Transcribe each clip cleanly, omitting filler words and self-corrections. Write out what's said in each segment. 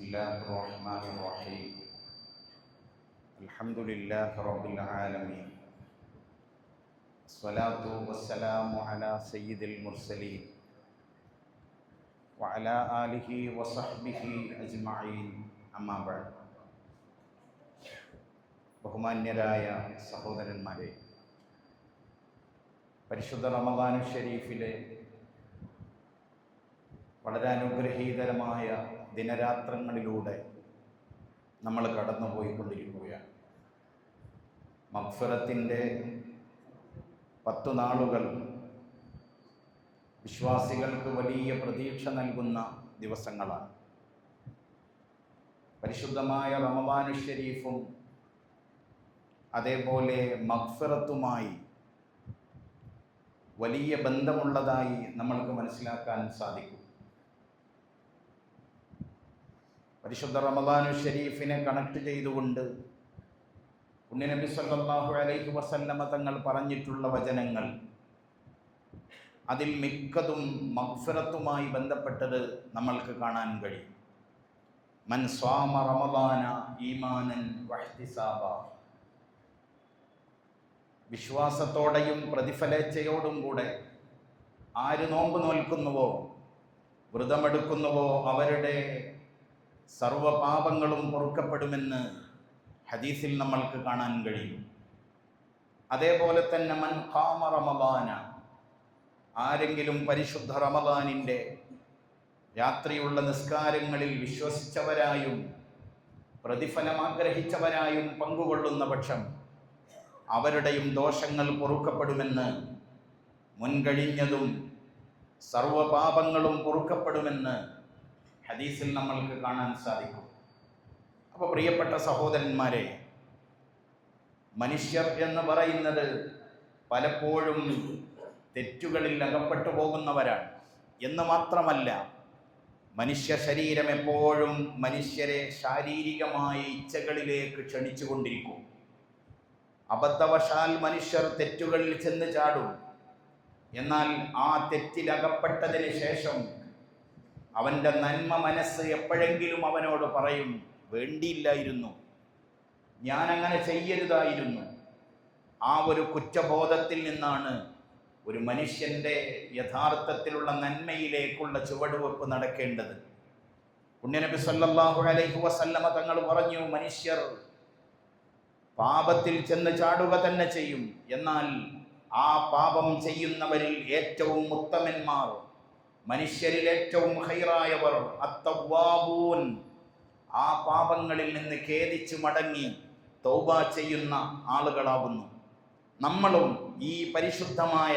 الله الرحمن الرحيم الحمد لله رب العالمين الصلاة والسلام على سيد المرسلين وعلى آله وصحبه أجمعين أما بعد ബഹുമാന്യരായ സഹോദരന്മാരെ, പരിശുദ്ധ റമദാൻ ഷരീഫിലെ വളരെ അനുഗ്രഹീതരമായ ദിനരാത്രങ്ങളിലൂടെ നമ്മൾ കടന്നുപോയിക്കൊണ്ടിരിക്കുകയാണ്. മഗ്ഫിറത്തിൻ്റെ 10 നാളുകൾ വിശ്വാസികൾക്ക് വലിയ പ്രതീക്ഷ നൽകുന്ന ദിവസങ്ങളാണ്. പരിശുദ്ധമായ റമദാൻ ഷരീഫും അതേപോലെ മഗ്ഫിറത്തുമായി വലിയ ബന്ധമുള്ളതായി നമ്മൾക്ക് മനസ്സിലാക്കാൻ സാധിക്കും. പരിശുദ്ധ റമദാൻ ഷരീഫിനെ കണക്ട് ചെയ്തുകൊണ്ട് പുണ്യനബി സല്ലല്ലാഹു അലൈഹി വസല്ലമ തങ്ങൾ പറഞ്ഞിട്ടുള്ള വചനങ്ങൾ, അതിൽ മിക്കതും മഗ്ഫിറത്തുമായി ബന്ധപ്പെട്ടത് നമ്മൾക്ക് കാണാൻ കഴിയും. മൻ സ്വാമ റമദാന ഈമാനൻ വഹ്തിസാബ, വിശ്വാസത്തോടെയും പ്രതിഫലേച്ഛയോടും കൂടെ ആര് നോമ്പ് നോൽക്കുന്നുവോ, വ്രതമെടുക്കുന്നുവോ, അവരുടെ സർവപാപങ്ങളും പൊറുക്കപ്പെടുമെന്ന് ഹദീസിൽ നമ്മൾക്ക് കാണാൻ കഴിയും. അതേപോലെ തന്നെ മൻ ഖാമ റമദാന, ആരെങ്കിലും പരിശുദ്ധ റമദാനിൻ്റെ രാത്രിയുള്ള നിസ്കാരങ്ങളിൽ വിശ്വസിച്ചവരായും പ്രതിഫലം ആഗ്രഹിച്ചവരായും പങ്കുകൊള്ളുന്ന പക്ഷം അവരുടെയും ദോഷങ്ങൾ പൊറുക്കപ്പെടുമെന്ന്, മുൻകഴിഞ്ഞതും സർവപാപങ്ങളും പൊറുക്കപ്പെടുമെന്ന് ഹദീസിൽ നമ്മൾക്ക് കാണാൻ സാധിക്കും. അപ്പോൾ പ്രിയപ്പെട്ട സഹോദരന്മാരെ, മനുഷ്യർ എന്ന് പറയുന്നത് പലപ്പോഴും തെറ്റുകളിൽ അകപ്പെട്ടു പോകുന്നവരാണ് എന്ന് മാത്രമല്ല, മനുഷ്യ ശരീരം എപ്പോഴും മനുഷ്യരെ ശാരീരികമായ ഇച്ഛകളിലേക്ക് ക്ഷണിച്ചുകൊണ്ടിരിക്കും. അബദ്ധവശാൽ മനുഷ്യർ തെറ്റുകളിൽ ചെന്ന് ചാടും. എന്നാൽ ആ തെറ്റിലകപ്പെട്ടതിന് ശേഷം അവൻ്റെ നന്മ മനസ്സ് എപ്പോഴെങ്കിലും അവനോട് പറയും, വേണ്ടിയില്ലായിരുന്നു, ഞാനങ്ങനെ ചെയ്യരുതായിരുന്നു. ആ ഒരു കുറ്റബോധത്തിൽ നിന്നാണ് ഒരു മനുഷ്യൻ്റെ യഥാർത്ഥത്തിലുള്ള നന്മയിലേക്കുള്ള ചുവടുവെപ്പ് നടക്കേണ്ടത്. പുണ്യനബി സല്ലല്ലാഹു അലൈഹി വസല്ലമ തങ്ങൾ പറഞ്ഞു, മനുഷ്യർ പാപത്തിൽ ചെന്ന് ചാടുക തന്നെ ചെയ്യും. എന്നാൽ ആ പാപം ചെയ്യുന്നവരിൽ ഏറ്റവും ഉത്തമന്മാർ, മനുഷ്യരിൽ ഏറ്റവും ഖൈറായവർ അത്തവ്വാബൂൻ, ആ പാപങ്ങളിൽ നിന്ന് ഖേദിച്ച് മടങ്ങി തൗബ ചെയ്യുന്ന ആളുകളാകുന്നു. നമ്മളും ഈ പരിശുദ്ധമായ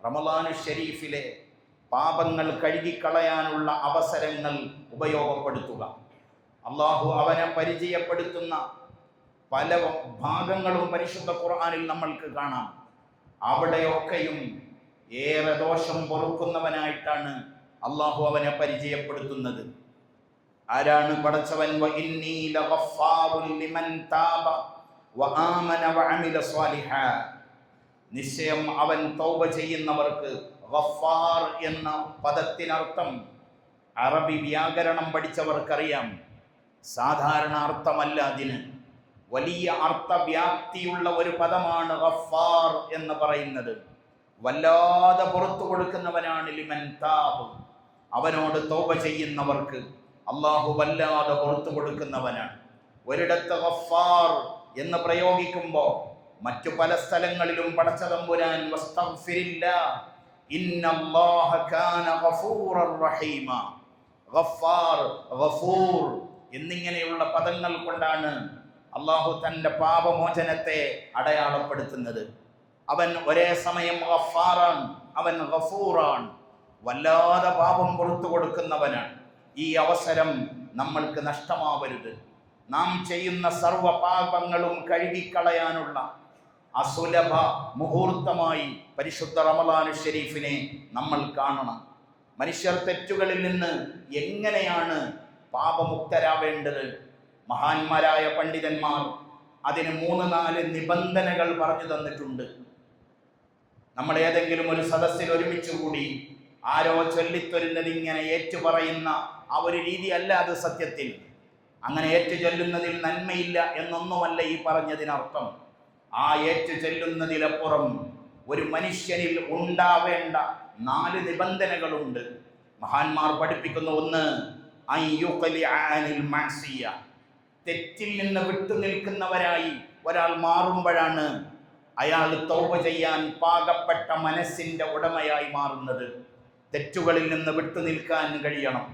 റമദാൻ ഷരീഫിലെ പാപങ്ങൾ കഴുകിക്കളയാനുള്ള അവസരങ്ങൾ ഉപയോഗപ്പെടുത്തുക. അള്ളാഹു അവനെ പരിചയപ്പെടുത്തുന്ന പല ഭാഗങ്ങളും പരിശുദ്ധ ഖുർആനിൽ നമ്മൾക്ക് കാണാം. അവിടെയൊക്കെയും ഏറെ ദോഷം പൊറുക്കുന്നവനായിട്ടാണ് അള്ളാഹു അവനെ പരിചയപ്പെടുത്തുന്നത്. ആരാണ് പടച്ചവൻ? വഇന്നീ ലഗഫാറുൻ ലിമൻ താബ വആമന വഅമില സ്വാലിഹാ, നിശ്ചയം അവൻ തൗബ ചെയ്യുന്നവർക്ക്. ഗഫാർ എന്ന പദത്തിനർത്ഥം അറബി വ്യാകരണം പഠിച്ചവർക്കറിയാം, സാധാരണ അർത്ഥമല്ല അതിന്. വലിയ അർത്ഥവ്യാപ്തിയുള്ള ഒരു പദമാണ് ഗഫാർ എന്ന് പറയുന്നത്. വല്ലാതെ പുറത്തു കൊടുക്കുന്നവനാണ് ലിമൻ താബ്, അവനോട് തൗബ ചെയ്യുന്നവർക്ക് അള്ളാഹു വല്ലാതെ പുറത്തു കൊടുക്കുന്നവനാണ്. ഒരിടത്ത് ഗഫാർ എന്ന് പ്രയോഗിക്കുമ്പോൾ മറ്റു പല സ്ഥലങ്ങളിലും പടച്ചതമ്പുരാൻ വസ്തഗ്ഫിരില്ലാഹ് ഇന്നല്ലാഹ കാന ഗഫൂറർ റഹീമ, ഗഫാർ, ഗഫൂർ എന്നിങ്ങനെയുള്ള പദങ്ങൾ കൊണ്ടാണ് അള്ളാഹു തൻ്റെ പാപമോചനത്തെ അടയാളപ്പെടുത്തുന്നത്. അവൻ ഒരേ സമയം ഗഫാറാണ്, അവൻ ഗഫൂറാണ്, വല്ലാതെ പാപം പുറത്തു കൊടുക്കുന്നവനാണ്. ഈ അവസരം നമ്മൾക്ക് നഷ്ടമാവരുത്. നാം ചെയ്യുന്ന സർവ പാപങ്ങളും കഴുകിക്കളയാനുള്ള അസുലഭ മുഹൂർത്തമായി പരിശുദ്ധ റമദാൻ ഷരീഫിനെ നമ്മൾ കാണണം. മനുഷ്യർ തെറ്റുകളിൽ നിന്ന് എങ്ങനെയാണ് പാപമുക്തരാവേണ്ടത്? മഹാന്മാരായ പണ്ഡിതന്മാർ അതിന് 3-4 നിബന്ധനകൾ പറഞ്ഞു തന്നിട്ടുണ്ട്. നമ്മൾ ഏതെങ്കിലും ഒരു സദസ്സിൽ ഒരുമിച്ച് കൂടി ആരോ ചൊല്ലിത്തൊരുന്നത് ഇങ്ങനെ ഏറ്റുപറയുന്ന ആ ഒരു രീതിയല്ല അത്. സത്യത്തിൽ അങ്ങനെ ഏറ്റുചൊല്ലുന്നതിൽ നന്മയില്ല എന്നൊന്നുമല്ല ഈ പറഞ്ഞതിനർത്ഥം. ആ ഏറ്റുചൊല്ലുന്നതിലപ്പുറം ഒരു മനുഷ്യനിൽ ഉണ്ടാവേണ്ട 4 നിബന്ധനകളുണ്ട്. മഹാന്മാർ പഠിപ്പിക്കുന്ന ഒന്ന്, തെറ്റിൽ നിന്ന് വിട്ടുനിൽക്കുന്നവരായി ഒരാൾ മാറുമ്പോഴാണ് അയാൾ തൗബ ചെയ്യാൻ പാകപ്പെട്ട മനസ്സിന്റെ ഉടമയായി മാറുന്നത്. തെറ്റുകളിൽ നിന്ന് വിട്ടുനിൽക്കാൻ കഴിയണം.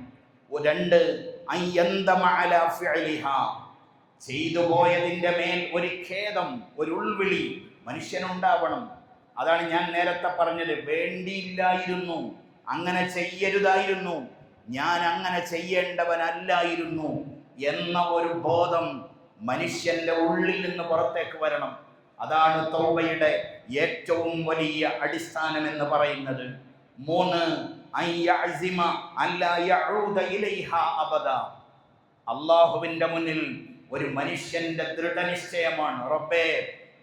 2, ചെയ്തു പോയതിൻ്റെ മേൽ ഒരു ഖേദം, ഒരു ഉൾവിളി മനുഷ്യനുണ്ടാവണം. അതാണ് ഞാൻ നേരത്തെ പറഞ്ഞത്, വേണ്ടിയില്ലായിരുന്നു, അങ്ങനെ ചെയ്യരുതായിരുന്നു, ഞാൻ അങ്ങനെ ചെയ്യേണ്ടവനല്ലായിരുന്നു എന്ന ഒരു ബോധം മനുഷ്യന്റെ ഉള്ളിൽ നിന്ന് പുറത്തേക്ക് വരണം. അതാണ് തൗബയുടെ ഏറ്റവും വലിയ അടിസ്ഥാനം എന്ന് പറയുന്നത്. 3, അള്ളാഹുവിന്റെ മുന്നിൽ ഒരു മനുഷ്യന്റെ ദൃഢനിശ്ചയമാണ്, റബ്ബേ,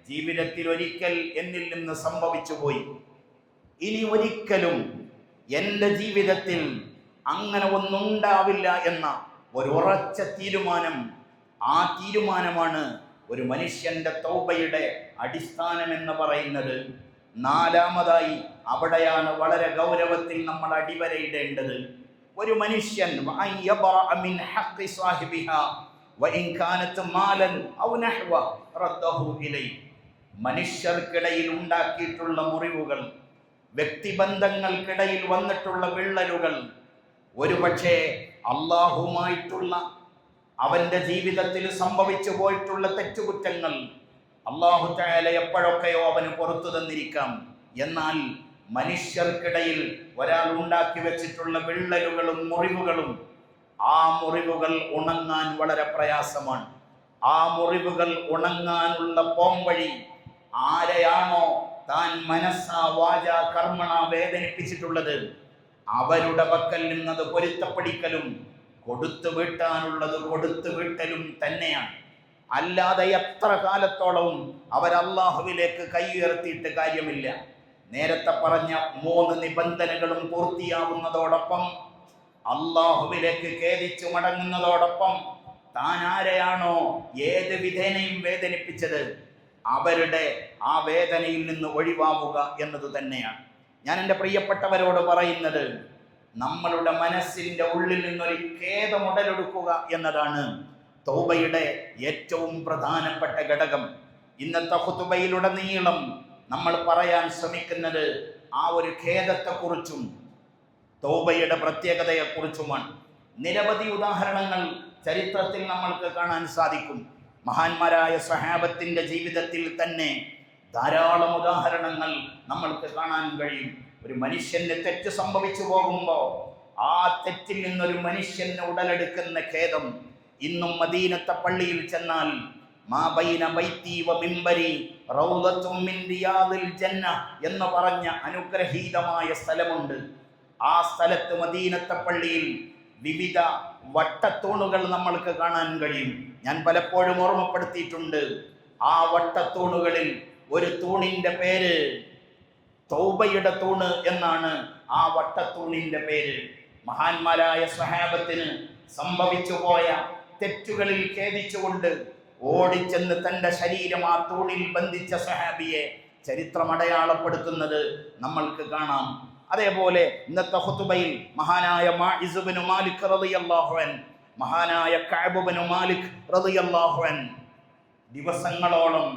ജീവിതത്തിൽ ഒരിക്കൽ എന്നിൽ നിന്ന് സംഭവിച്ചു പോയി, ഇനി ഒരിക്കലും എൻ്റെ ജീവിതത്തിൽ അങ്ങനെ ഒന്നുണ്ടാവില്ല എന്ന ഒരു ഉറച്ച തീരുമാനം. ആ തീരുമാനമാണ് ഒരു മനുഷ്യന്റെ തൗബയുടെ അടിസ്ഥാനം എന്ന് പറയുന്നത്. 4-മതായി, അവിടെയാണ് വളരെ ഗൗരവത്തിൽ നമ്മൾ അടിവരയിടേണ്ടത്. ഒരു മനുഷ്യൻ മനുഷ്യർക്കിടയിൽ ഉണ്ടാക്കിയിട്ടുള്ള മുറിവുകൾ, വ്യക്തിബന്ധങ്ങൾക്കിടയിൽ വന്നിട്ടുള്ള വിള്ളലുകൾ, ഒരുപക്ഷെ അള്ളാഹുമായിട്ടുള്ള അവന്റെ ജീവിതത്തിൽ സംഭവിച്ചു പോയിട്ടുള്ള തെറ്റുകുറ്റങ്ങൾ അള്ളാഹു തആല എപ്പോഴൊക്കെയോ അവന് പുറത്തു തന്നിരിക്കാം. എന്നാൽ മനുഷ്യർക്കിടയിൽ ഒരാൾ ഉണ്ടാക്കി വെച്ചിട്ടുള്ള വിള്ളലുകളും മുറിവുകളും, ആ മുറിവുകൾ ഉണങ്ങാൻ വളരെ പ്രയാസമാണ്. ആ മുറിവുകൾ ഉണങ്ങാനുള്ള പോംവഴി ആരെയാണോ താൻ മനസ്സാ വാച കർമ്മണ വേദനിപ്പിച്ചിട്ടുള്ളത് അവരുടെ പക്കൽ നിന്നത് പൊരുത്തപ്പെടിക്കലും കൊടുത്തു വീട്ടാനുള്ളത് കൊടുത്തു വീട്ടലും തന്നെയാണ്. അല്ലാതെ എത്ര കാലത്തോളവും അവർ അള്ളാഹുവിലേക്ക് കൈ ഉയർത്തിയിട്ട് കാര്യമില്ല. നേരത്തെ പറഞ്ഞ 3 നിബന്ധനകളും പൂർത്തിയാവുന്നതോടൊപ്പം, അള്ളാഹുവിലേക്ക് ഖേദിച്ചു മടങ്ങുന്നതോടൊപ്പം, താൻ ആരെയാണോ ഏത് വിധേനയും വേദനിപ്പിച്ചത് അവരുടെ ആ വേദനയിൽ നിന്ന് ഒഴിവാവുക എന്നത് തന്നെയാണ്. ഞാൻ എൻ്റെ പ്രിയപ്പെട്ടവരോട് പറയുന്നത്, നമ്മളുടെ മനസ്സിൻ്റെ ഉള്ളിൽ നിന്നൊരു ഖേദം ഉടലെടുക്കുക എന്നതാണ് തൗബയുടെ ഏറ്റവും പ്രധാനപ്പെട്ട ഘടകം. ഇന്നത്തെ ഖുതുബയിലുടനീളം നമ്മൾ പറയാൻ ശ്രമിക്കുന്നത് ആ ഒരു ഖേദത്തെക്കുറിച്ചും തൗബയുടെ പ്രത്യേകതയെക്കുറിച്ചുമാണ്. നിരവധി ഉദാഹരണങ്ങൾ ചരിത്രത്തിൽ നമ്മൾക്ക് കാണാൻ സാധിക്കും. മഹാന്മാരായ സ്വഹാബത്തിന്റെ ജീവിതത്തിൽ തന്നെ ധാരാളം ഉദാഹരണങ്ങൾ നമ്മൾക്ക് കാണാൻ കഴിയും. ഒരു മനുഷ്യന് തെറ്റ് സംഭവിച്ചു പോകുമ്പോൾ ആ തെറ്റിൽ നിന്നൊരു മനുഷ്യന് ഉടലെടുക്കുന്ന ഖേദം, ഇന്നും മദീനത്തെ പള്ളിയിൽ ചെന്നാൽ മാ ബൈന ബൈത്തി വ മിംബരി റൗളത്തും മിൻ റിയാദിൽ ജന്ന എന്ന് പറഞ്ഞ അനുഗ്രഹീതമായ സ്ഥലമുണ്ട്. ആ സ്ഥലത്ത് മദീനത്തെ പള്ളിയിൽ വിവിധ വട്ടത്തൂണുകൾ നമ്മൾക്ക് കാണാൻ കഴിയും. ഞാൻ പലപ്പോഴും ഓർമ്മപ്പെടുത്തിയിട്ടുണ്ട്. ആ വട്ടത്തൂണുകളിൽ ഒരു തൂണിന്റെ പേര് തൗബയുടെ തൂണ് എന്നാണ്. ആ വട്ടത്തൂണിന്റെ പേര് മഹാന്മാരായ സ്വഹാബത്തിന് സംഭവിച്ചു പോയ തെറ്റുകളിൽ ഖേദിച്ചുകൊണ്ട് ഓടിച്ചെന്ന് തന്റെ ശരീരം ആ തൂണിൽ ബന്ധിച്ച സ്വഹാബിയെ ചരിത്രം അടയാളപ്പെടുത്തുന്നത് നമ്മൾക്ക് കാണാം. അതേപോലെ ഇന്നത്തെ ഖുതുബയിൽ മഹാനായ മാഇസ് ഇബ്നു മാലിക് റളിയല്ലാഹു അൻഹു, മഹാനായ കഅബ് ഇബ്നു മാലിക് റളിയല്ലാഹു അൻഹു ദിവസങ്ങളോളം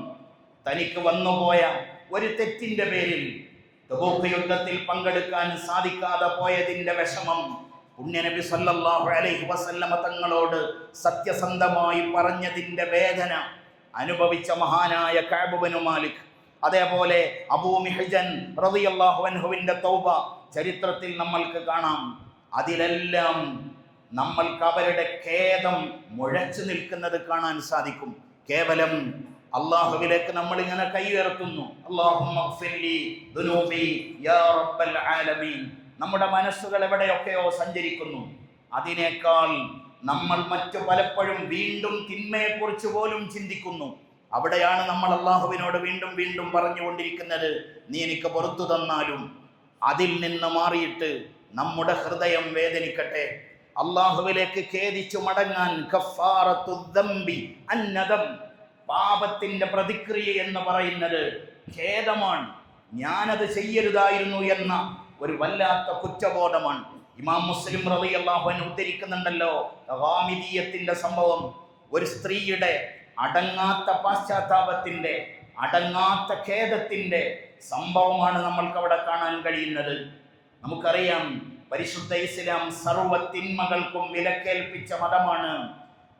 തനിക്ക് വന്നുപോയ ഒരു തെറ്റിന്റെ പേരിൽ തബൂക്ക് യുദ്ധത്തിൽ പങ്കെടുക്കാൻ സാധിക്കാതെ പോയതിന്റെ വിഷമം പുണ്യനബി സല്ലല്ലാഹു അലൈഹി വസല്ലമ തങ്ങളോട് സത്യസന്ധമായി പറഞ്ഞതിന്റെ വേദന അനുഭവിച്ച മഹാനായ കഅബ് ഇബ്നു മാലിക്, അതേപോലെ അബൂ മിഹ്ജൻ റളിയല്ലാഹു അൻഹുവിന്റെ തൗബ ചരിത്രത്തിൽ നമ്മൾക്ക് കാണാം. അതിലെല്ലാം നമ്മൾക്ക് അവരുടെ ഖേദം മുഴച്ചു നിൽക്കുന്നത് കാണാൻ സാധിക്കും. കേവലം അള്ളാഹുവിലേക്ക് നമ്മൾ ഇങ്ങനെ കൈ ഉയർത്തുന്നു, അല്ലാഹുമ്മ ഗ്ഫിർലി ദുനൂബി യാ റബ്ബൽ ആലമീൻ. നമ്മുടെ മനസ്സുകൾ എവിടെയൊക്കെയോ സഞ്ചരിക്കുന്നു. അതിനേക്കാൾ നമ്മൾ മറ്റു പലപ്പോഴും വീണ്ടും തിന്മയെക്കുറിച്ച് പോലും ചിന്തിക്കുന്നു. അവിടെയാണ് നമ്മൾ അള്ളാഹുവിനോട് വീണ്ടും വീണ്ടും പറഞ്ഞുകൊണ്ടിരിക്കുന്നത്, നീ എനിക്ക് പുറത്തു തന്നാലും അതിൽ നിന്ന് മാറിയിട്ട് നമ്മുടെ ഹൃദയം വേദനിക്കട്ടെ, അള്ളാഹുവിലേക്ക് ഖേദിച്ചു മടങ്ങാൻ കഫാറത്തു ദംബി അന്നദം, പാപത്തിന്റെ പ്രതിക്രിയ എന്ന് പറയുന്നത് ഖേദമാണ്. ഞാനത് ചെയ്യരുതായിരുന്നു എന്ന ഒരു വല്ലാത്ത കുറ്റബോധമാണ്. ഇമാം മുസ്ലിം റളിയല്ലാഹു അൻഹു ഉദ്ധരിക്കുന്നുണ്ടല്ലോ ഗാമിദിയത്തിന്റെ സംഭവം. ഒരു സ്ത്രീയുടെ അടങ്ങാത്ത പാശ്ചാത്താപത്തിന്റെ, അടങ്ങാത്ത ഖേദത്തിന്റെ സംഭവമാണ് നമ്മൾക്ക് അവിടെ കാണാൻ കഴിയുന്നത്. നമുക്കറിയാം, പരിശുദ്ധ ഇസ്ലാം സർവ്വ തിന്മകൾക്കും വിലക്കേൽപ്പിച്ച മതമാണ്,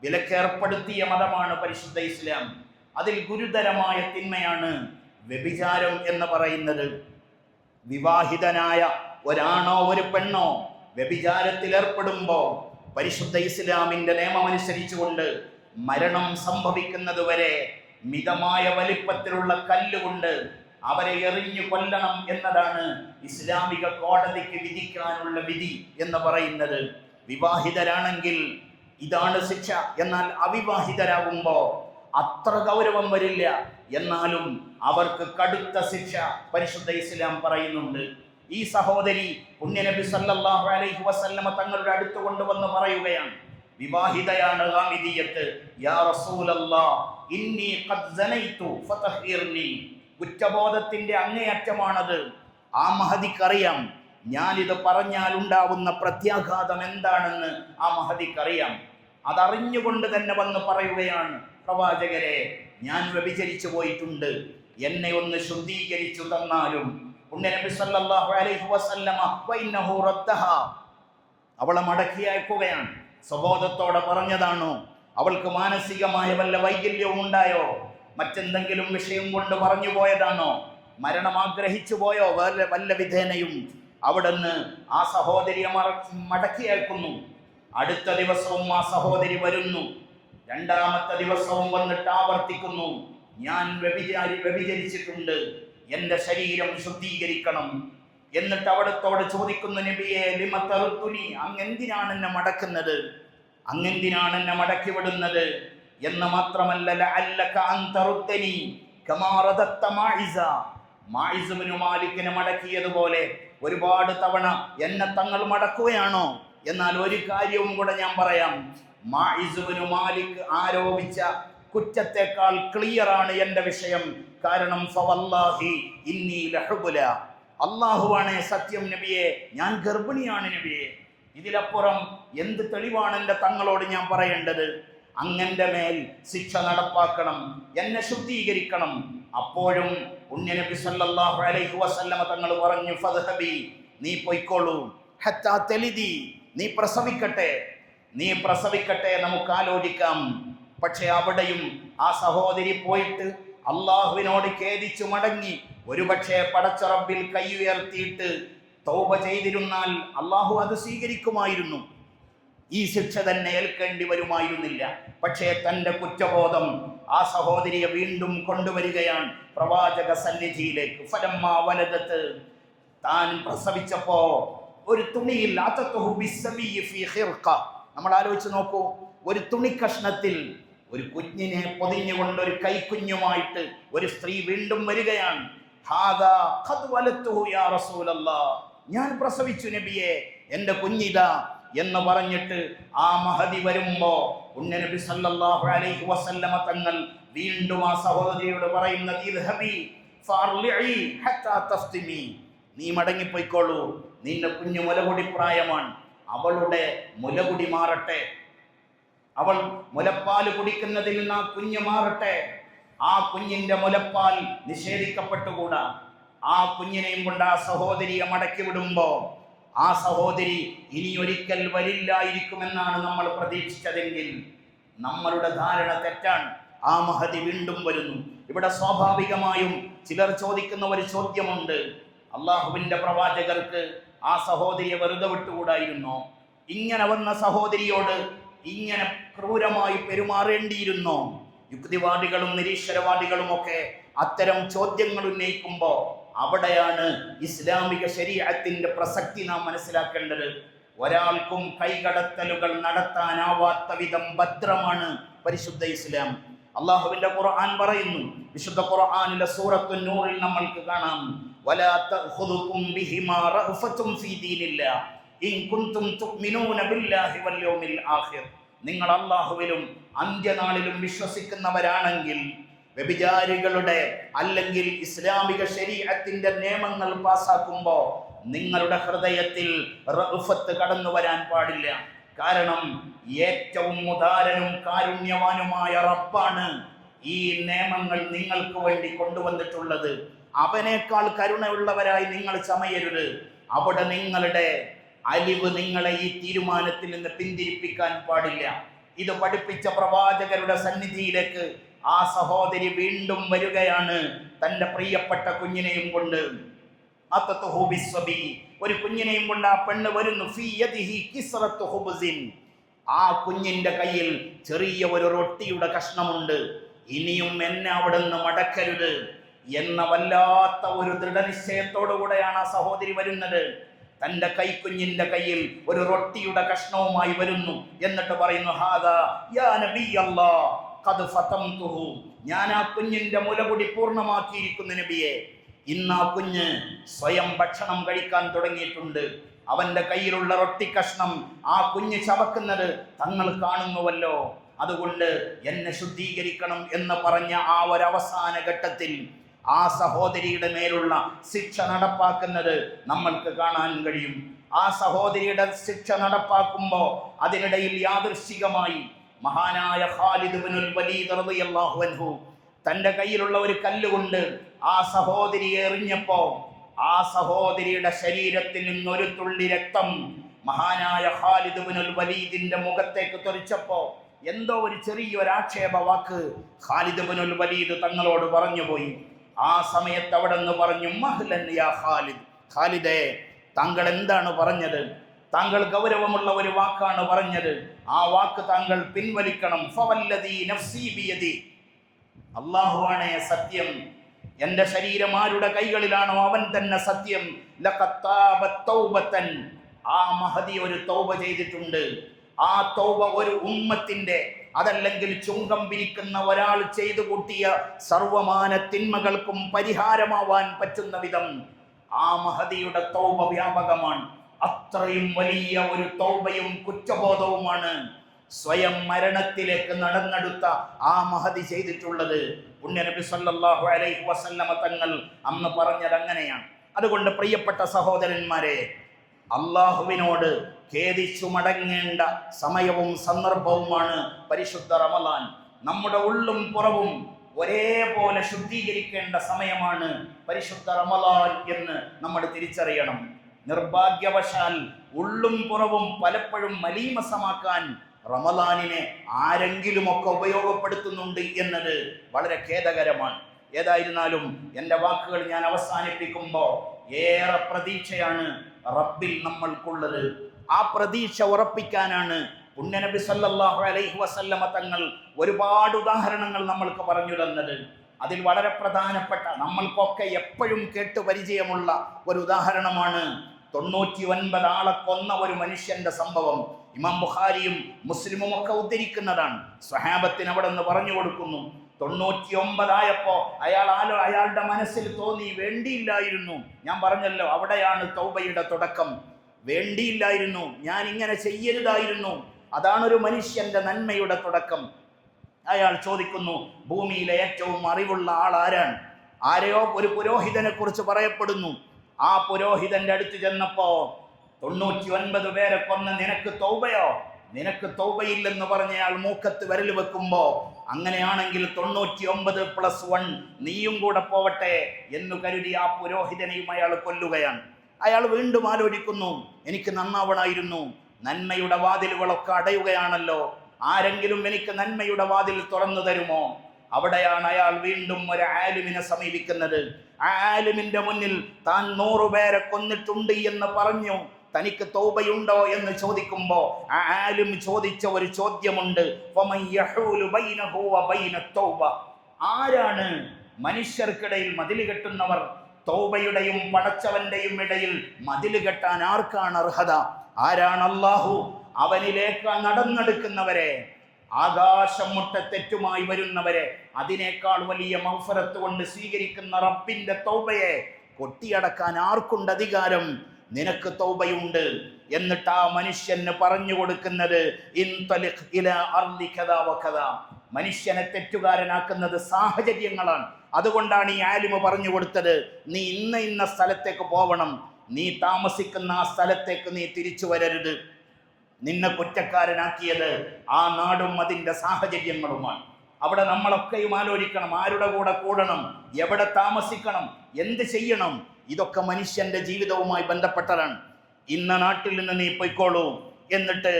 വിലക്കേർപ്പെടുത്തിയ മതമാണ് പരിശുദ്ധ ഇസ്ലാം. അതിൽ ഗുരുതരമായ തിന്മയാണ് വ്യഭിചാരം എന്ന് പറയുന്നത്. വിവാഹിതനായ ഒരാണോ ഒരു പെണ്ണോ വ്യഭിചാരത്തിൽ ഏർപ്പെടുമ്പോൾ പരിശുദ്ധ ഇസ്ലാമിന്റെ നിയമമനുസരിച്ചുകൊണ്ട് മരണം സംഭവിക്കുന്നത് വരെ മിതമായ വലിപ്പത്തിലുള്ള കല്ലുകൊണ്ട് അവരെ എറിഞ്ഞു കൊല്ലണം എന്നതാണ് ഇസ്ലാമിക കോടതിക്ക് വിധിക്കാനുള്ള വിധി എന്ന് പറയുന്നത്. വിവാഹിതരാണെങ്കിൽ ഇതാണ് ശിക്ഷ. എന്നാൽ അവിവാഹിതരാകുമ്പോൾ അത്ര ഗൗരവം വരില്ല, എന്നാലും അവർക്ക് കടുത്ത ശിക്ഷ പരിശുദ്ധ ഇസ്ലാം പറയുന്നുണ്ട്. ഈ സഹോദരി പുണ്യനബി സല്ലല്ലാഹു അലൈഹി വസല്ലമ തങ്ങളുടെ അടുത്ത് കൊണ്ടുവന്ന് പറയുകയാണ്, വിവാഹിതയാണ് ഗാമിദിയത്ത്. യാ റസൂലല്ലാഹ് ഇന്നി ഖദ് സനൈതു ഫതഹിർനി. കുറ്റബോധത്തിന്റെ അങ്ങേയറ്റമാണത്. ആ മഹദിക്കറിയാം ഞാനിത് പറഞ്ഞാൽ ഉണ്ടാവുന്ന പ്രത്യാഘാതം എന്താണെന്ന് ആ മഹദിക്കറിയാം. അതറിഞ്ഞുകൊണ്ട് തന്നെ വന്ന് പറയുകയാണ്, പ്രവാചകരെ, ഞാൻ വ്യഭിചരിച്ചു പോയിട്ടുണ്ട്, എന്നെ ഒന്ന് ശുദ്ധീകരിച്ചു തന്നാലും. പുണ്യനബി സല്ലല്ലാഹു അലൈഹി വസല്ലമ വഇന്നഹു റദ്ദഹ, അവളെ മടക്കി അയക്കുകയാണ്. സ്വബോധത്തോടെ പറഞ്ഞതാണോ? അവൾക്ക് മാനസികമായ വല്ല വൈകല്യവും ഉണ്ടായോ? മറ്റെന്തെങ്കിലും വിഷയം കൊണ്ട് പറഞ്ഞു പോയതാണോ? മരണം ആഗ്രഹിച്ചു പോയോ? വല്ല വിധേനയും അവിടുന്ന് ആ സഹോദരിയെ മടക്കി അയക്കുന്നു. അടുത്ത ദിവസവും ആ സഹോദരി വരുന്നു. രണ്ടാമത്തെ ദിവസവും വന്നിട്ട് ആവർത്തിക്കുന്നു, ഞാൻ വ്യഭിചരിച്ചിട്ടുണ്ട്, എൻ്റെ ശരീരം ശുദ്ധീകരിക്കണം. എന്നിട്ട് അവിടത്തോട് ചോദിക്കുന്നു, നബിയെ ലിമ തറുത്തുനി, അങ്ങെന്തിനാണ് എന്നെ മടക്കുന്നത്, അങ്ങെന്തിനാണ് എന്നെ മടക്കി വിടുന്നത് എന്ന് മാത്രമല്ല, ലഅല്ലക അൻ തറുത്തനി കമാ റദത്ത മാഇസ, മാഇസ് ഇബ്നു മാലിക്കിനെ മടക്കിയതുപോലെ ഒരുപാട് തവണ എന്നെ തങ്ങൾ മടക്കുകയാണോ? എന്നാൽ ഒരു കാര്യവും കൂടെ ഞാൻ പറയാം, മാഇസ് ഇബ്നു മാലിക് ആരോപിച്ച കുറ്റത്തെക്കാൾ ക്ലിയറാണ് എൻ്റെ വിഷയം. കാരണം ഫവല്ലാഹി ഇന്നി ലഹുബുല, അല്ലാഹുവാണ് സത്യം നബിയെ, ഞാൻ ഗർഭിണിയാണ് നബിയെ. ഇതിലപ്പുറം എന്ത് തെളിവാണ് എൻ്റെ തങ്ങളോട് ഞാൻ പറയേണ്ടത്? അങ്ങന്റെ മേൽ ശിക്ഷ നടപ്പാക്കണം, എന്നെ ശുദ്ധീകരിക്കണം. അപ്പോഴും പുണ്യനബി സല്ലല്ലാഹു അലൈഹി വസല്ലമ തങ്ങൾ പറഞ്ഞു, ഫദ്ഹബി, നീ പൊയ്ക്കോളൂ, ഹത്താ തലിദി, നീ പ്രസവിക്കട്ടെ, നീ പ്രസവിക്കട്ടെ, നമുക്ക് ആലോചിക്കാം. പക്ഷെ അവിടെയും ആ സഹോദരി പോയിട്ട് അള്ളാഹുവിനോട് ഖേദിച്ചു മടങ്ങി. ഒരുപക്ഷെ പടച്ച റബ്ബിൽ കൈ ഉയർത്തിയിട്ട് തൗബ ചെയ്തിരുന്നാൽ അള്ളാഹു അത് സ്വീകരിക്കുമായിരുന്നു, ഈ ശിക്ഷ തന്നെ ഏൽക്കേണ്ടി വരുമായിരുന്നില്ല. പക്ഷേ തൻ്റെ കുറ്റബോധം ആ സഹോദരിയെ വീണ്ടും കൊണ്ടുവരികയാണ് പ്രവാചക സന്നിധിയിലേക്ക്. ഫലമ്മാ വലദത്ത്, താൻ പ്രസവിച്ചപ്പോ ഒരു തുണിയിൽ, നമ്മൾ ആലോചിച്ച് നോക്കൂ, ഒരു തുണിക്കഷ്ണത്തിൽ ഒരു കുഞ്ഞിനെ പൊതിഞ്ഞുകൊണ്ട് ഒരു കൈക്കുഞ്ഞുമായിട്ട് ഒരു സ്ത്രീ വീണ്ടും വരികയാണ്. ഹാദാ ഖദ് വലത്തുഹു യാ റസൂലല്ലാഹ്, ഞാൻ പ്രസവിച്ചു നബിയെ, എൻ്റെ കുഞ്ഞിതാ എന്ന് പറഞ്ഞിട്ട് ആ മഹദി വരുമ്പോ പുണ്യനബി സല്ലല്ലാഹു അലൈഹി വസല്ലമ തങ്ങൾ വീണ്ടും ആ സഹോദരിയോട് പറയുന്നത്, ഇദ്ഹബി ഫഅർലിഇ ഹത്താ തഫ്തിമി, നീ മടങ്ങിപ്പോയിക്കോളൂ, നിന്റെ കുഞ്ഞു മുലകുടി പ്രായമാണ്, അവളുടെ മുലകുടി മാറട്ടെ, അവൾ മുലപ്പാൽ കുടിക്കുന്നതിൽ നിന്ന് ആ കുഞ്ഞ് മാറട്ടെ. ആ കുഞ്ഞിന്റെ മുലപ്പാൽ നിഷേധിക്കപ്പെട്ടുകൂടാ. ആ കുഞ്ഞിനെയും കൊണ്ട് ആ സഹോദരിയെ മടക്കി വിടുമ്പോ ആ സഹോദരി ഇനി ഒരിക്കൽ വരില്ലായിരിക്കുമെന്നാണ് നമ്മൾ പ്രതീക്ഷിച്ചതെങ്കിൽ നമ്മളുടെ ധാരണ തെറ്റാണ്. ആ മഹദി വീണ്ടും വരുന്നു. ഇവിടെ സ്വാഭാവികമായും ചിലർ ചോദിക്കുന്ന ഒരു ചോദ്യമുണ്ട്, അള്ളാഹുവിന്റെ പ്രവാചകർക്ക് ആ സഹോദരിയെ വെറുതെ വിട്ടുകൂടായിരുന്നോ? ഇങ്ങനെ വന്ന സഹോദരിയോട് ഇങ്ങനെ ക്രൂരമായി പെരുമാറേണ്ടിയിരുന്നോ? യുക്തിവാദികളും നിരീശ്വരവാദികളും ഒക്കെ അത്തരം ചോദ്യങ്ങൾ ഉന്നയിക്കുമ്പോൾ അവിടെയാണ് ഇസ്ലാമിക ശരീഅത്തിന്റെ പ്രസക്തി നാം മനസ്സിലാക്കേണ്ടത്. ഒരാൾക്കും കൈകടത്തലുകൾ നടത്താനാവാത്ത വിധം ഭദ്രമാണ് പരിശുദ്ധ ഇസ്ലാം. അള്ളാഹുവിന്റെ ഖുർആൻ പറയുന്നു, വിശുദ്ധ ഖുർആനിലെ സൂറത്തുൻ നൂറിൽ നമ്മൾക്ക് കാണാം, വലാ തഖുദുകും ബിഹിമാ റഅഫത്തും ഫീ ദീനില്ലാഹ് ഇൻ കുന്തും തുഅ്മിനൂന ബില്ലാഹി വൽ യൗമിൽ ആഖിർ, നിങ്ങൾ അല്ലാഹുവിലും അന്ത്യനാളിലും വിശ്വസിക്കുന്നവരാണെങ്കിൽ വ്യഭിചാരികളുടെ അല്ലെങ്കിൽ ഇസ്ലാമിക ശരീഅത്തിന്റെ നിയമങ്ങൾ പാസാക്കുമ്പോൾ നിങ്ങളുടെ ഹൃദയത്തിൽ റഅഫത്ത് കടന്നു വരാൻ പാടില്ല. കാരണം ഏറ്റവും ഉദാരനും കാരുണ്യവാനുമായ റബ്ബാണ് ഈ നിയമങ്ങൾ നിങ്ങൾക്ക് വേണ്ടി കൊണ്ടുവന്നിട്ടുള്ളത്. അവനേക്കാൾ കരുണയുള്ളവരായി നിങ്ങൾ ചമയരുത്. അവിടെ നിങ്ങളുടെ അലിവ് നിങ്ങളെ ഈ തീരുമാനത്തിൽ നിന്ന് പിന്തിരിപ്പിക്കാൻ പാടില്ല. ഇത് പഠിപ്പിച്ച പ്രവാചകരുടെ സന്നിധിയിലേക്ക് ആ സഹോദരി വീണ്ടും വരികയാണ് തന്റെ പ്രിയപ്പെട്ട കുഞ്ഞിനെയും കൊണ്ട്. ഒരു കുഞ്ഞിനെയും കൊണ്ട് ആ പെണ്ണ് വരുന്നു. ആ കുഞ്ഞിന്റെ കയ്യിൽ ചെറിയ ഒരു റൊട്ടിയുടെ കഷ്ണമുണ്ട്. ഇനിയും എന്നെ അവിടെ നിന്ന് മടക്കരുത് എന്ന വല്ലാത്ത ഒരു ദൃഢനിശ്ചയത്തോടു കൂടെയാണ് ആ സഹോദരി വരുന്നത്. തന്റെ കൈക്കുഞ്ഞിന്റെ കയ്യിൽ ഒരു റൊട്ടിയുടെ കഷ്ണവുമായി വരുന്നു. എന്നിട്ട് പറയുന്നു, ഹാദാ യാ നബിയല്ലാഹ് ഖദ് ഫതംതുഹു, ഞാൻ ആ കുഞ്ഞിന്റെ മുലകുടി പൂർണ്ണമാക്കിയിരിക്കുന്നു നബിയെ. ഇന്ന് ആ കുഞ്ഞ് സ്വയം ഭക്ഷണം കഴിക്കാൻ തുടങ്ങിയിട്ടുണ്ട്. അവന്റെ കയ്യിലുള്ള റൊട്ടി കഷ്ണം ആ കുഞ്ഞ് ചവക്കുന്നത് തങ്ങൾ കാണുന്നുവല്ലോ, അതുകൊണ്ട് എന്നെ ശുദ്ധീകരിക്കണം എന്ന് പറഞ്ഞ ആ ഒരവസാന ഘട്ടത്തിൽ ആ സഹോദരിയുടെ മേലുള്ള ശിക്ഷ നടപ്പാക്കുന്നത് നമ്മൾക്ക് കാണാൻ കഴിയും. ആ സഹോദരിയുടെ ശിക്ഷ നടപ്പാക്കുമ്പോൾ അതിനിടയിൽ യാദൃശ്ചികമായി മഹാനായ ഖാലിദ് ഇബ്നുൽ വലീദ് റളിയല്ലാഹു അൻഹു തന്റെ കയ്യിലുള്ള ഒരു കല്ലുകൊണ്ട് ആ സഹോദരിയെ എറിഞ്ഞപ്പോ ആ സഹോദരിയുടെ ശരീരത്തിൽ നിന്നൊരു തുള്ളി രക്തം മഹാനായ ഖാലിദ് ഇബ്നുൽ വലീദിന്റെ മുഖത്തേക്ക് തെറിച്ചപ്പോ എന്തോ ഒരു ചെറിയൊരു ആക്ഷേപ വാക്ക് ഖാലിദ് ഇബ്നുൽ വലീദ് തങ്ങളോട് പറഞ്ഞുപോയി. ആ സമയത്ത് അവിടെ നിന്ന് പറഞ്ഞു, മഹ്ലൻ യാ ഖാലിദ്, ഖാലിദേ താങ്കൾ എന്താണ് പറഞ്ഞത്? താങ്കൾ ഗൗരവമുള്ള ഒരു വാക്കാണ് പറഞ്ഞത്. ആ വാക്ക് താങ്കൾ പിൻവലിക്കണം. ഫവല്ലദീ നഫ്സി ബിയദി, അല്ലാഹുവാണേ സത്യം, എന്റെ ശരീരം ആരുടെ കൈകളിലാണോ അവൻ തന്നെ സത്യം. ലഖദ് താബത് തൗബതൻ, ആ മഹദി ഒരു തൗബ ചെയ്തിട്ടുണ്ട്. ആ തൗബ ഒരു ഉമ്മത്തിന്റെ, അതല്ലെങ്കിൽ ചുങ്കം പിരിക്കുന്ന ഒരാൾ ചെയ്തു കൂട്ടിയ സർവമാന തിന്മകൾക്കും പരിഹാരമാവാൻ പറ്റുന്ന വിധം ആ മഹദിയുടെ തൗബ വ്യാപകമാണ്. അത്രയും വലിയ ഒരു തൗബയും കുറ്റബോധവുമാണ് സ്വയം മരണത്തിലേക്ക് നടന്നെടുത്ത ആ മഹദി ചെയ്തിട്ടുള്ളത്. പുണ്യനബി സല്ലല്ലാഹു അലൈഹി വസല്ലമ തങ്ങൾ അന്ന് പറഞ്ഞത് അങ്ങനെയാണ്. അതുകൊണ്ട് പ്രിയപ്പെട്ട സഹോദരന്മാരെ, അള്ളാഹുവിനോട് ഖേദിച്ചു മടങ്ങേണ്ട സമയവും സന്ദർഭവുമാണ് പരിശുദ്ധ റമളാൻ. നമ്മുടെ ഉള്ളും പുറവും ഒരേപോലെ ശുദ്ധീകരിക്കേണ്ട സമയമാണ് പരിശുദ്ധ റമളാൻ എന്ന് നമ്മൾ തിരിച്ചറിയണം. നിർഭാഗ്യവശാൽ ഉള്ളും പുറവും പലപ്പോഴും മലീമസമാക്കാൻ റമളാനിനെ ആരെങ്കിലുമൊക്കെ ഉപയോഗപ്പെടുത്തുന്നുണ്ട് എന്നത് വളരെ ഖേദകരമാണ്. ഏതായിരുന്നാലും എൻ്റെ വാക്കുകൾ ഞാൻ അവസാനിപ്പിക്കുമ്പോൾ ഏറെ പ്രതീക്ഷയാണ് റബ്ബിൽ നമ്മൾക്കുള്ളത്. ആ പ്രതീക്ഷ ഉറപ്പിക്കാനാണ് പുണ്യനബി സല്ലല്ലാഹു അലൈഹി വസല്ലമ തങ്ങൾ ഒരുപാട് ഉദാഹരണങ്ങൾ നമ്മൾക്ക് പറഞ്ഞു തന്നത്. അതിൽ വളരെ പ്രധാനപ്പെട്ട, നമ്മൾക്കൊക്കെ എപ്പോഴും കേട്ടു പരിചയമുള്ള ഒരു ഉദാഹരണമാണ് 99 ആളെ കൊന്ന ഒരു മനുഷ്യന്റെ സംഭവം. ഇമാം ബുഖാരിയും മുസ്ലിമും ഒക്കെ ഉദ്ധരിക്കുന്നതാണ്. സ്വഹാബത്തിന് അവിടെ നിന്ന് പറഞ്ഞു കൊടുക്കുന്നു, 99 ആയപ്പോ അയാളുടെ മനസ്സിൽ തോന്നി, വേണ്ടിയില്ലായിരുന്നു. ഞാൻ പറഞ്ഞല്ലോ, അവിടെയാണ് തൗബയുടെ തുടക്കം. വേണ്ടിയില്ലായിരുന്നു, ഞാൻ ഇങ്ങനെ ചെയ്യരുതായിരുന്നു. അതാണൊരു മനുഷ്യന്റെ നന്മയുടെ തുടക്കം. അയാൾ ചോദിക്കുന്നു, ഭൂമിയിലെ ഏറ്റവും അറിവുള്ള ആൾ ആരാണ്? ആരെയോ ഒരു പുരോഹിതനെ കുറിച്ച് പറയപ്പെടുന്നു. ആ പുരോഹിതന്റെ അടുത്ത് ചെന്നപ്പോ 99 പേരെ കൊന്ന് നിനക്ക് തൗബയോ? നിനക്ക് തൗബയില്ലെന്ന് പറഞ്ഞ അയാൾ മൂക്കത്ത് വിരൽ വെക്കുമ്പോ, അങ്ങനെയാണെങ്കിൽ 99+1 നീയും കൂടെ പോവട്ടെ എന്ന് കരുതി ആ പുരോഹിതനെയും അയാൾ കൊല്ലുകയാണ്. അയാൾ വീണ്ടും ആലോചിക്കുന്നു, എനിക്ക് നന്നാവണമായിരുന്നു, നന്മയുടെ വാതിലുകളൊക്കെ അടയുകയാണല്ലോ, ആരെങ്കിലും എനിക്ക് നന്മയുടെ വാതിൽ തുറന്നു തരുമോ? അവിടെയാണ് അയാൾ വീണ്ടും ഒരു ആലിമിനെ സമീപിക്കുന്നത്. ആ ആലിമിന്റെ മുന്നിൽ താൻ 100 പേരെ കൊന്നിട്ടുണ്ട് എന്ന് പറഞ്ഞു, തനിക്ക് തൗബയുണ്ടോ എന്ന് ചോദിക്കുമ്പോ ആ ആലിം ചോദിച്ച ഒരു ചോദ്യമുണ്ട്, ആരാണ് മനുഷ്യർക്കിടയിൽ മതിൽ കെട്ടുന്നവർ? തൗബയുടെയും പടച്ചവന്റെയും ഇടയിൽ മതിൽ കെട്ടാൻ ആർക്കാണ് അർഹത? ആരാണ് അല്ലാഹു? അവനിലേക്ക് നടന്നെടുക്കുന്നവരെ, ആകാശം മുട്ട തെറ്റുമായി വരുന്നവരെ, അതിനേക്കാൾ വലിയ മഗ്ഫിറത്ത് കൊണ്ട് സ്വീകരിക്കുന്ന റബ്ബിന്റെ തൗബയെ കൊട്ടിയടക്കാൻ ആർക്കുണ്ട് അധികാരം? നിനക്ക് തൗബയുണ്ട് എന്നിട്ട് ആ മനുഷ്യന് പറഞ്ഞു കൊടുക്കുന്നത് ഇൻതലിഖ് ഇലാ അർളി കദാ വകദാ. മനുഷ്യനെ തെറ്റുകാരനാക്കുന്നത് സാഹചര്യങ്ങളാണ്. അതുകൊണ്ടാണ് ഈ ആലിമ പറഞ്ഞു കൊടുത്തത്, നീ ഇന്ന സ്ഥലത്തേക്ക് പോവണം, നീ താമസിക്കുന്ന ആ സ്ഥലത്തേക്ക് നീ തിരിച്ചു വരരുത്. നിന്നെ കുറ്റക്കാരനാക്കിയത് ആ നാടും അതിൻ്റെ സാഹചര്യങ്ങളുമാണ്. അവിടെ നമ്മളൊക്കെയും ആലോചിക്കണം, ആരുടെ കൂടെ കൂടണം, എവിടെ താമസിക്കണം, എന്ത് ചെയ്യണം. ഇതൊക്കെ മനുഷ്യന്റെ ജീവിതവുമായി ബന്ധപ്പെട്ടതാണ്. ഇന്ന നാട്ടിൽ നിന്ന് നീ പൊയ്ക്കോളൂ എന്നിട്ട്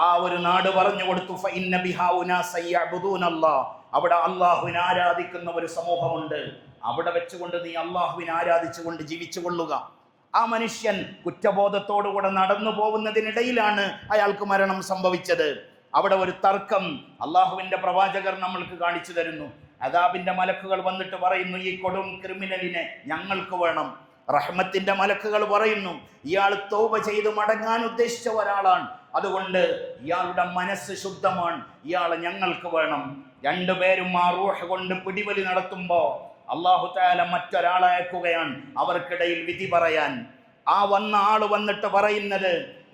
ആ ഒരു നാട് പറഞ്ഞു കൊടുത്തു. ഫഇന്ന ബിഹാ ഉനാസൻ യഅ്ബുദൂനല്ലാഹ്. അവിടെ അള്ളാഹുവിനെ ആരാധിക്കുന്ന ഒരു സമൂഹമുണ്ട്. അവിടെ വെച്ചുകൊണ്ട് നീ അള്ളാഹുവിനെ ആരാധിച്ചുകൊണ്ട് ജീവിച്ചു കൊള്ളുക. ആ മനുഷ്യൻ കുറ്റബോധത്തോടുകൂടെ നടന്നു പോകുന്നതിനിടയിലാണ് അയാൾക്ക് മരണം സംഭവിച്ചത്. അവിടെ ഒരു തർക്കം അള്ളാഹുവിന്റെ പ്രവാചകർ നമ്മൾക്ക് കാണിച്ചു തരുന്നു. അദാബിന്റെ മലക്കുകൾ വന്നിട്ട് പറയുന്നു, ഈ കൊടും ക്രിമിനലിനെ ഞങ്ങൾക്ക് വേണം. റഹ്മത്തിന്റെ മലക്കുകൾ പറയുന്നു, ഇയാൾ തൗബ ചെയ്ത് മടങ്ങാൻ ഉദ്ദേശിച്ച ഒരാളാണ്, അതുകൊണ്ട് ഇയാളുടെ മനസ്സ് ശുദ്ധമാണ്, ഇയാളെ ഞങ്ങൾക്ക് വേണം. രണ്ടുപേരും ആ റൂഹ് കൊണ്ട് പിടിവലി നടത്തുമ്പോ അല്ലാഹു തആല മറ്റൊരാളെ അയക്കുകയാണ് അവർക്കിടയിൽ വിധി പറയാൻ. ആ വന്ന ആള് വന്നിട്ട് പറയുന്നത്,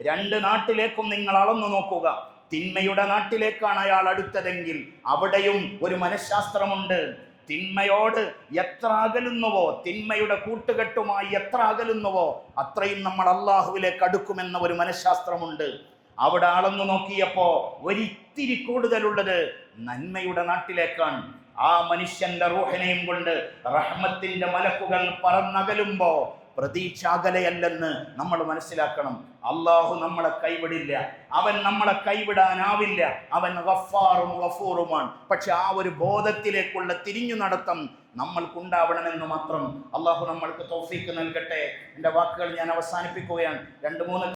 രണ്ട് നാട്ടിലേക്കും നിങ്ങൾ അളന്നു നോക്കുക. തിന്മയുടെ നാട്ടിലേക്കാണ് അയാൾ അടുത്തതെങ്കിൽ അവിടെയും ഒരു മനഃശാസ്ത്രമുണ്ട്. തിന്മയോട് എത്ര അകലുന്നുവോ, തിന്മയുടെ കൂട്ടുകെട്ടുമായി എത്ര അകലുന്നുവോ അത്രയും നമ്മൾ അള്ളാഹുവിലേക്ക് അടുക്കുമെന്ന ഒരു മനഃശാസ്ത്രമുണ്ട്. അവിടെ അളന്നു നോക്കിയപ്പോ ഒരിത്തിരി കൂടുതലുള്ളത് നന്മയുടെ നാട്ടിലേക്കാണ്. ആ മനുഷ്യന്റെ റൂഹിനെയും കൊണ്ട് റഹ്മത്തിന്റെ മലക്കുകൾ പറന്നകലുമ്പോ പ്രതീക്ഷ അകലെയല്ലെന്ന് നമ്മൾ മനസ്സിലാക്കണം. അള്ളാഹു നമ്മളെ കൈവിടില്ല, അവൻ നമ്മളെ കൈവിടാനാവില്ല, അവൻ ഗഫാറും ഗഫൂറുമാണ്. പക്ഷെ ആ ഒരു ബോധത്തിലേക്കുള്ള തിരിഞ്ഞു നടത്തം നമ്മൾക്കുണ്ടാവണമെന്ന് മാത്രം. അള്ളാഹു നമ്മൾക്ക് തൗഫീക്ക് നൽകട്ടെ. എൻ്റെ വാക്കുകൾ ഞാൻ അവസാനിപ്പിക്കുകയാണ്. 2-3